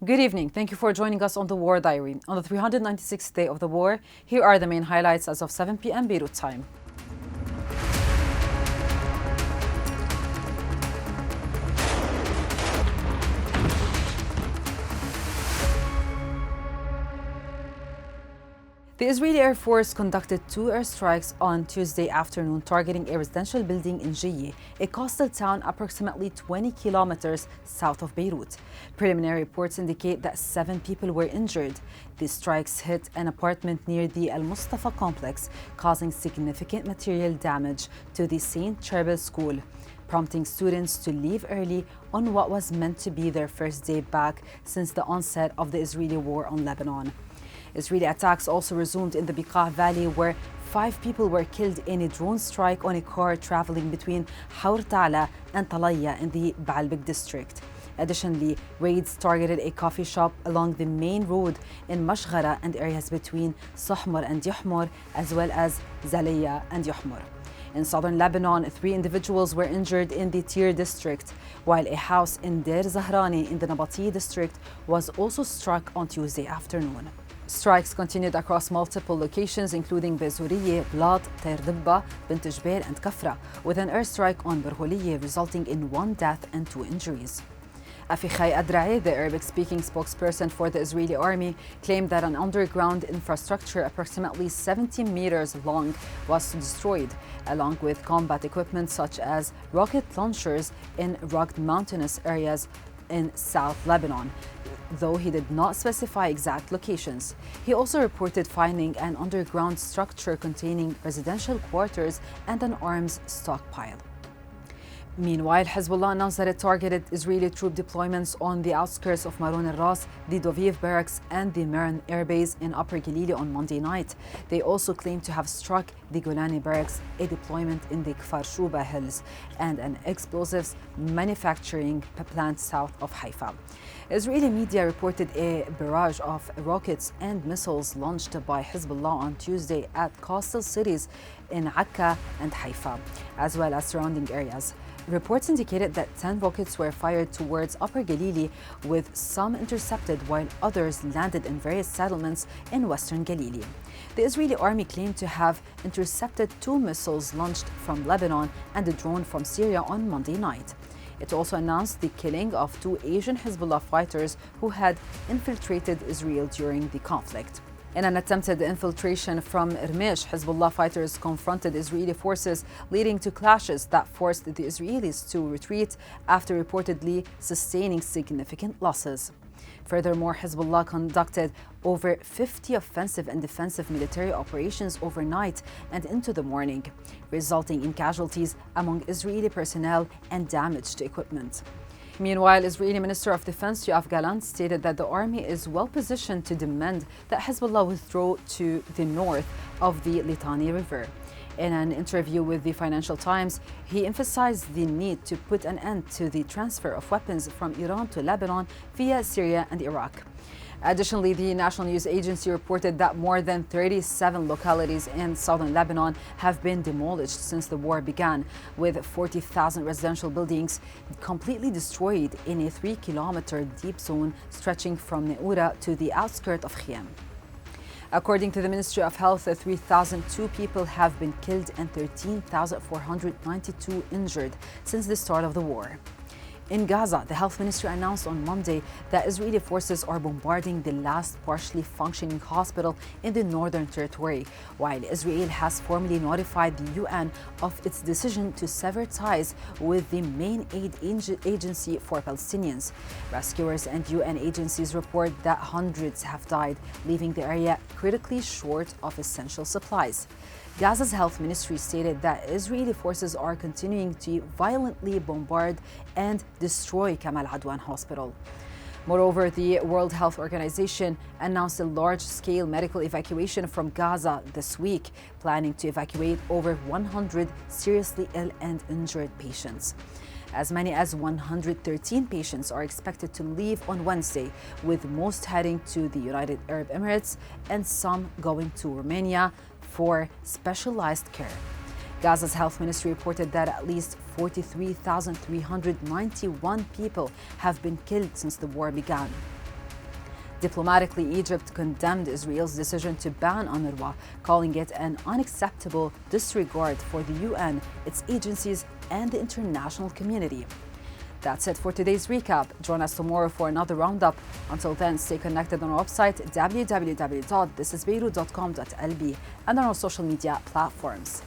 Good evening. Thank you for joining us on the War Diary. On the 396th day of the war, here are the main highlights as of 7 p.m. Beirut time. The Israeli Air Force conducted 2 airstrikes on Tuesday afternoon targeting a residential building in Jiyeh, a coastal town approximately 20 kilometers south of Beirut. Preliminary reports indicate that 7 people were injured. These strikes hit an apartment near the Al Mustafa complex, causing significant material damage to the St. Charbel school, prompting students to leave early on what was meant to be their first day back since the onset of the Israeli war on Lebanon. Israeli attacks also resumed in the Bekaa Valley, where 5 people were killed in a drone strike on a car traveling between Hala Abdallah and Talaya in the Baalbek district. Additionally, raids targeted a coffee shop along the main road in Mashghara and areas between Sohmar and Yahmur, as well as Zaliya and Yahmur. In southern Lebanon, 3 individuals were injured in the Tir district, while a house in Deir Zahrani in the Nabati district was also struck on Tuesday afternoon. Strikes continued across multiple locations, including Bezuriye, Blat, Ter Dibba, Bint Jbeil, and Kafra, with an airstrike on Berholiye resulting in 1 death and 2 injuries. Afikhai Adraei, the Arabic-speaking spokesperson for the Israeli army, claimed that an underground infrastructure approximately 70 meters long was destroyed, along with combat equipment such as rocket launchers in rugged mountainous areas in South Lebanon, though he did not specify exact locations. He also reported finding an underground structure containing residential quarters and an arms stockpile. Meanwhile, Hezbollah announced that it targeted Israeli troop deployments on the outskirts of Maroun al-Ras, the Doviv barracks, and the Meron air base in Upper Galilee on Monday night. They also claimed to have struck the Golani barracks, a deployment in the Kfar Shuba hills, and an explosives manufacturing plant south of Haifa. Israeli media reported a barrage of rockets and missiles launched by Hezbollah on Tuesday at coastal cities in Akka and Haifa, as well as surrounding areas. Reports indicated that 10 rockets were fired towards Upper Galilee, with some intercepted while others landed in various settlements in western Galilee. The Israeli army claimed to have intercepted 2 missiles launched from Lebanon and a drone from Syria on Monday night. It also announced the killing of 2 Asian Hezbollah fighters who had infiltrated Israel during the conflict. In an attempted infiltration from Irmish, Hezbollah fighters confronted Israeli forces, leading to clashes that forced the Israelis to retreat after reportedly sustaining significant losses. Furthermore, Hezbollah conducted over 50 offensive and defensive military operations overnight and into the morning, resulting in casualties among Israeli personnel and damage to equipment. Meanwhile, Israeli Minister of Defense Yoav Gallant stated that the army is well positioned to demand that Hezbollah withdraw to the north of the Litani River. In an interview with the Financial Times, he emphasized the need to put an end to the transfer of weapons from Iran to Lebanon via Syria and Iraq. Additionally, the National News Agency reported that more than 37 localities in southern Lebanon have been demolished since the war began, with 40,000 residential buildings completely destroyed in a 3-kilometer deep zone stretching from Neura to the outskirts of Khiyam. According to the Ministry of Health, 3,002 people have been killed and 13,492 injured since the start of the war. In Gaza, the health ministry announced on Monday that Israeli forces are bombarding the last partially functioning hospital in the northern territory, while Israel has formally notified the UN of its decision to sever ties with the main aid agency for Palestinians. Rescuers and UN agencies report that hundreds have died, leaving the area critically short of essential supplies. Gaza's health ministry stated that Israeli forces are continuing to violently bombard and destroy Kamal Adwan Hospital. Moreover, the World Health Organization announced a large-scale medical evacuation from Gaza this week, planning to evacuate over 100 seriously ill and injured patients. As many as 113 patients are expected to leave on Wednesday, with most heading to the United Arab Emirates and some going to Romania for specialized care. Gaza's health ministry reported that at least 43,391 people have been killed since the war began. Diplomatically, Egypt condemned Israel's decision to ban UNRWA, calling it an unacceptable disregard for the UN, its agencies, and the international community. That's it for today's recap. Join us tomorrow for another roundup. Until then, stay connected on our website www.thisisbeirut.com.lb and on our social media platforms.